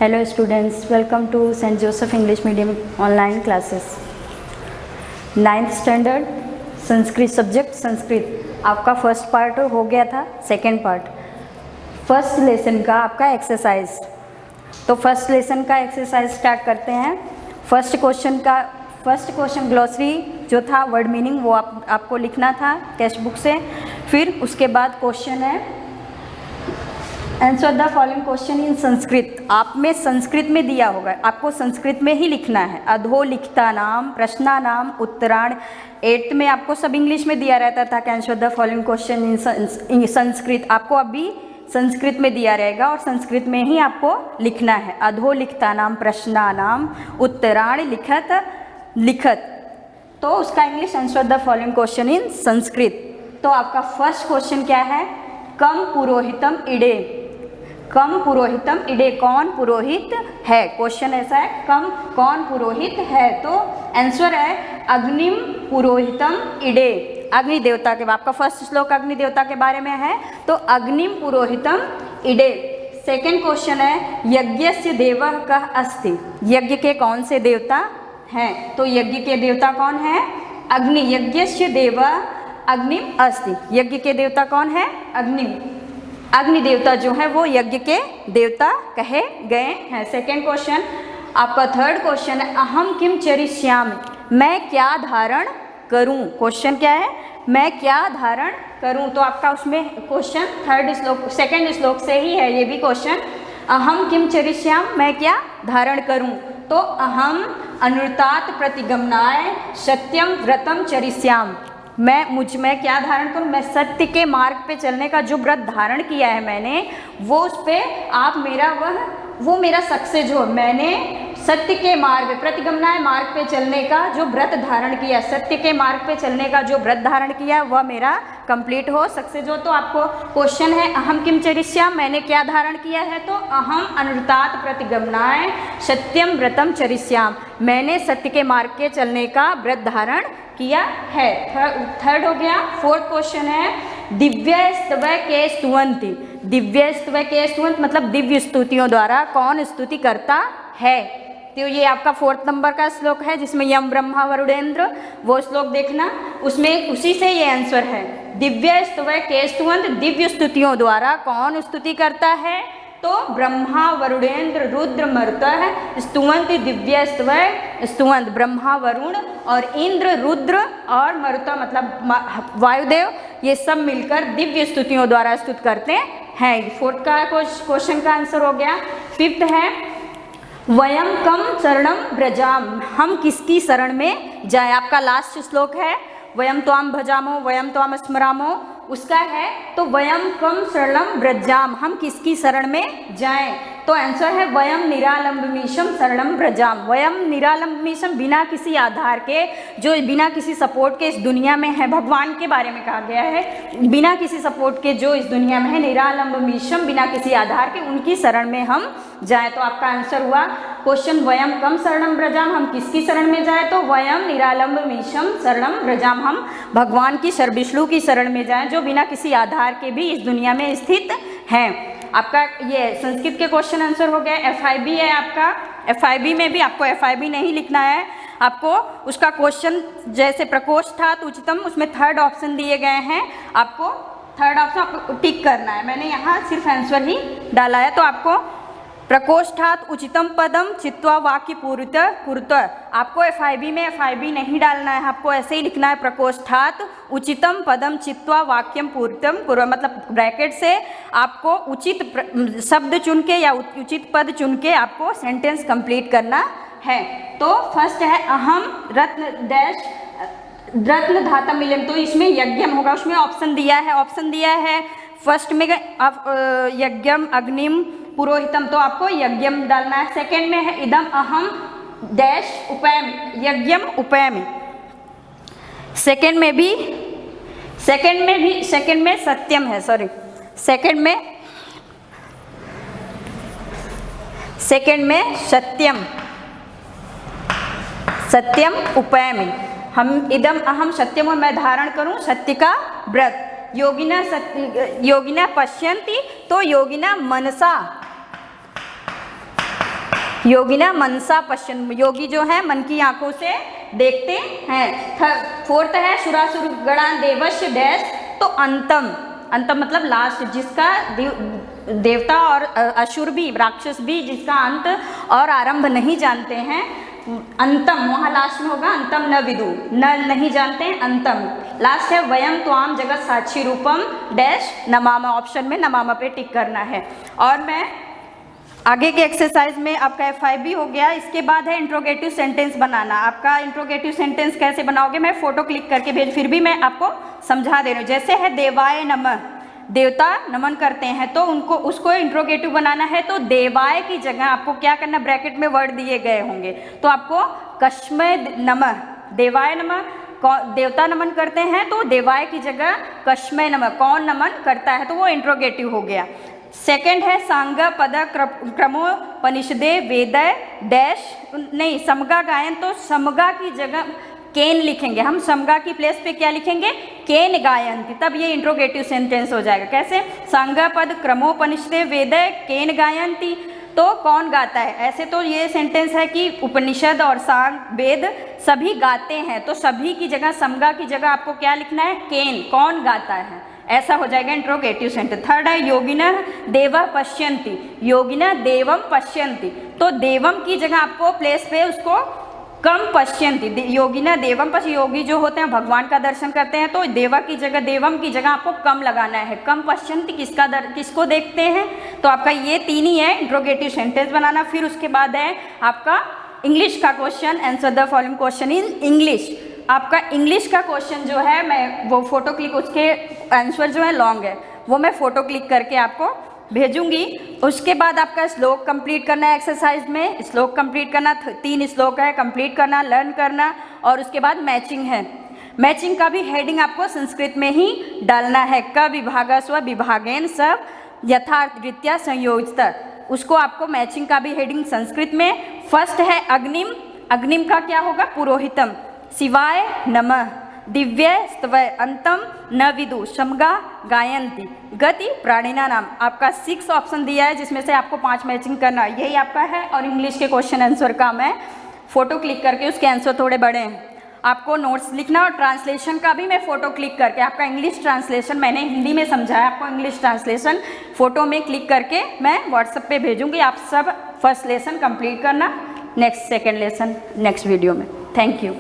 Hello students, welcome to Saint Joseph English medium online classes. 9th standard Sanskrit subject Sanskrit आपका first part हो गया था। Second part first lesson का आपका exercise. तो फर्स्ट लेसन का एक्सरसाइज स्टार्ट करते हैं। फर्स्ट क्वेश्चन ग्लॉसरी जो था वर्ड मीनिंग वो आपको लिखना था टेक्स्ट बुक से। फिर उसके बाद क्वेश्चन है answer the following question in Sanskrit. आप में संस्कृत में दिया होगा, आपको संस्कृत में ही लिखना है। अधो लिखता नाम, प्रश्ना नाम, उत्तराण। 8th में आपको सब इंग्लिश में दिया रहता था कि answer the following question in Sanskrit. आपको अभी संस्कृत में दिया रहेगा और संस्कृत में ही आपको लिखना है। अधो लिखता नाम, प्रश्ना नाम, उत्तराण, लिखत। तो उसका English answer the following question in Sanskrit. तो आपका फर्स्ट क्वेश्चन क्या है? कम पुरोहितम इडे। कम पुरोहितम इडे, कौन पुरोहित है? क्वेश्चन ऐसा है, कौन पुरोहित है? तो आंसर है अग्निम पुरोहितम इडे। अग्नि देवता के, आपका फर्स्ट श्लोक अग्नि देवता के बारे में है, तो अग्निम पुरोहितम इडे। सेकंड क्वेश्चन है यज्ञस्य देवः कः अस्ति। यज्ञ के कौन से देवता हैं? तो यज्ञ के देवता कौन है? अग्नि। यज्ञस्य देवः अग्निम अस्ति। यज्ञ के देवता कौन है? अग्नि देवता जो है वो यज्ञ के देवता कहे गए हैं। सेकेंड क्वेश्चन आपका थर्ड क्वेश्चन है अहम किम चरिष्यामि। मैं क्या धारण करूं? क्वेश्चन क्या है? मैं क्या धारण करूं? तो आपका उसमें क्वेश्चन सेकेंड श्लोक से ही है ये भी क्वेश्चन। अहम किम चरिष्यामि, मैं क्या धारण करूं? तो अहम अनुतात् प्रतिगमनाय सत्यम व्रतम चरिष्यामि। मैं क्या धारण करूं? मैं सत्य के मार्ग पे चलने का जो व्रत धारण किया है मैंने, वो उस पे आप वो मेरा सक्सेस हो। मैंने सत्य के मार्ग प्रतिगमनाय मार्ग पे चलने का जो व्रत धारण किया, सत्य के मार्ग पे चलने का जो व्रत धारण किया वह मेरा कंप्लीट हो, सक्सेस हो। तो आपको क्वेश्चन है अहम किम चरिष्यामि, मैंने क्या धारण किया है? तो अहम अनुतात् प्रतिगमनाय सत्यम व्रतम चरिष्यामि, मैंने सत्य के मार्ग के चलने का व्रत धारण किया है। थर्ड हो गया। फोर्थ क्वेश्चन है दिव्यस्तव के स्तुवन्ति। दिव्यस्तव के स्तुवन्ति मतलब दिव्य स्तुतियों द्वारा कौन स्तुति करता है? तो ये आपका 4th नंबर का श्लोक है जिसमें यम ब्रह्मा वरुणेन्द्र, वो श्लोक देखना, उसमें उसी से ये आंसर है। दिव्यस्तव के स्तुवन्ति, दिव्य स्तुतियों द्वारा कौन स्तुति करता है? तो ब्रह्मा वरुणेन्द्र रुद्र मरुतः स्तुवन्ति दिव्यस्तव स्तुवन्ति। ब्रह्मा वरुण और इंद्र रुद्र और मरुतः मतलब वायुदेव, ये सब मिलकर दिव्य स्तुतियों द्वारा स्तुत करते हैं। 4th का क्वेश्चन का आंसर हो गया। 5th है वयम कम शरणम व्रजाम, हम किसकी शरण में जाए? आपका लास्ट श्लोक है वयम त्वाम भजामो वयम त्वाम स्मरामो, उसका है तो वयम कम शरणम व्रजाम, हम किसकी शरण में जाएं? तो आंसर है वयम निरालंबमीशम शरणम व्रजाम। वयम निरालंबमीशम, बिना किसी आधार के, जो बिना किसी सपोर्ट के इस दुनिया में है, भगवान के बारे में कहा गया है, बिना किसी सपोर्ट के जो इस दुनिया में है, निरालंबमीशम, बिना किसी आधार के, उनकी शरण में हम जाएं। तो आपका आंसर हुआ क्वेश्चन वयम कम शरणम व्रजाम, हम किसकी शरण में जाए? तो वयम निरालंबमीशम शरणम व्रजाम, हम भगवान की विष्णु की शरण में जाएं जो बिना किसी आधार के भी इस दुनिया में स्थित हैं। आपका ये संस्कृत के क्वेश्चन आंसर हो गया। FIB है आपका, FIB में भी आपको FIB नहीं लिखना है, आपको उसका क्वेश्चन जैसे प्रकोष्ठात् उचितम, उसमें 3rd ऑप्शन दिए गए हैं, आपको 3rd ऑप्शन आपको टिक करना है। मैंने यहाँ सिर्फ आंसर ही डाला है। तो आपको प्रकोष्ठात् उचितम पदम चित्वा वाक्य कुरुत, आपको FIB में FIB नहीं डालना है, आपको ऐसे ही लिखना है प्रकोष्ठात् उचितम पदम चित्वा वाक्यम पूरितम कुरु, मतलब ब्रैकेट से आपको उचित शब्द चुन के या उचित पद चुन के आपको सेंटेंस कंप्लीट करना है। तो फर्स्ट है अहम रत्न धाता मिलम, तो इसमें यज्ञम होगा, उसमें ऑप्शन दिया है फर्स्ट में यज्ञम अग्निम पुरोहितम, तो आपको यज्ञम डालना है। सेकंड में है इदम अहम डैश उपैमि, यज्ञम उपैमि। सेकंड में सत्यम है, सॉरी, सेकंड में सत्यम उपैमि, हम इदम अहम सत्यम, मैं धारण करूं सत्य का व्रत। योगिना पश्यन्ति, तो योगिना मनसा योगिना मनसा पश्यन्, योगी जो है मन की आंखों से देखते हैं। फोर्थ है सुरासुर गणान देवस्य डैश, तो अंतम, अंतम मतलब लास्ट, जिसका देवता और असुर भी, राक्षस भी जिसका अंत और आरंभ नहीं जानते हैं, अंतम वहाँ लास्ट में होगा, अंतम न विदु, न नहीं जानते हैं, अंतम लास्ट है। वयम त्वाम जगत साक्षी रूपम डैश नमामा, ऑप्शन में नमामा पे टिक करना है। और मैं आगे के एक्सरसाइज में आपका F5 भी हो गया। इसके बाद है इंट्रोगेटिव सेंटेंस बनाना। आपका इंट्रोगेटिव सेंटेंस कैसे बनाओगे, मैं फोटो क्लिक करके भेज, फिर भी मैं आपको समझा दे रही हूँ। जैसे है देवाय नमः, देवता नमन करते हैं, तो उनको उसको इंट्रोगेटिव बनाना है, तो देवाय की जगह आपको क्या करना, ब्रैकेट में वर्ड दिए गए होंगे, तो आपको कस्मै नमः, देवाय नमः, देवता नमन करते हैं, तो देवाय की जगह कस्मै नमः, कौन नमन करता है, तो वो इंट्रोगेटिव हो गया। सेकंड है सांग पद क्रमोपनिषदे वेदय डैश, नहीं समगा गायन, तो समगा की जगह केन लिखेंगे हम, समगा की प्लेस पे क्या लिखेंगे, केन गायंती, तब ये इंट्रोगेटिव सेंटेंस हो जाएगा। कैसे, सांग पद क्रमोपनिषदे वेदय केन गायंती, तो कौन गाता है। ऐसे तो ये सेंटेंस है कि उपनिषद और सांग वेद सभी गाते हैं, तो सभी की जगह समगा की जगह आपको क्या लिखना है, केन, कौन गाता है, ऐसा हो जाएगा इंट्रोगेटिव सेंटेंस। थर्ड है योगिनः देवः पश्यन्ति, योगिनः देवम पश्यन्ति, तो देवम की जगह आपको प्लेस पे उसको कम पश्यन्ति, योगिनः देवम पश्य, योगी जो होते हैं भगवान का दर्शन करते हैं, तो देवा की जगह, देवम की जगह आपको कम लगाना है। कम पश्यन्ति किसको देखते हैं, तो आपका ये तीन ही है इंट्रोगेटिव सेंटेंस बनाना। फिर उसके बाद है आपका इंग्लिश का question, answer the following question in English. आपका इंग्लिश का क्वेश्चन जो है, मैं वो फोटो क्लिक, उसके आंसर जो है लॉन्ग है, वो मैं फोटो क्लिक करके आपको भेजूंगी। उसके बाद आपका श्लोक कंप्लीट करना है, एक्सरसाइज में श्लोक कंप्लीट करना, 3 श्लोक है कंप्लीट करना, लर्न करना, और उसके बाद मैचिंग है। मैचिंग का भी हेडिंग आपको संस्कृत में ही डालना है, क विभाग स्व विभागेन सब यथार्थ रीत्या संयोजित, उसको आपको मैचिंग का भी हेडिंग संस्कृत में। फर्स्ट है अग्निम, अग्निम का क्या होगा, पुरोहितम, शिवाय नमः, दिव्य स्तवय, अंतम न विदु, शमगा गायंती, गति प्राणिना नाम। आपका 6 ऑप्शन दिया है, जिसमें से आपको 5 मैचिंग करना, यही आपका है। और इंग्लिश के क्वेश्चन आंसर का मैं फोटो क्लिक करके, उसके आंसर थोड़े बड़े हैं, आपको नोट्स लिखना, और ट्रांसलेशन का भी मैं फोटो क्लिक करके, आपका इंग्लिश ट्रांसलेशन मैंने हिंदी में समझाया, आपको इंग्लिश ट्रांसलेशन फोटो में क्लिक करके मैं व्हाट्सएप पे भेजूंगी। आप सब फर्स्ट लेसन कंप्लीट करना, next second lesson next video में। Thank you.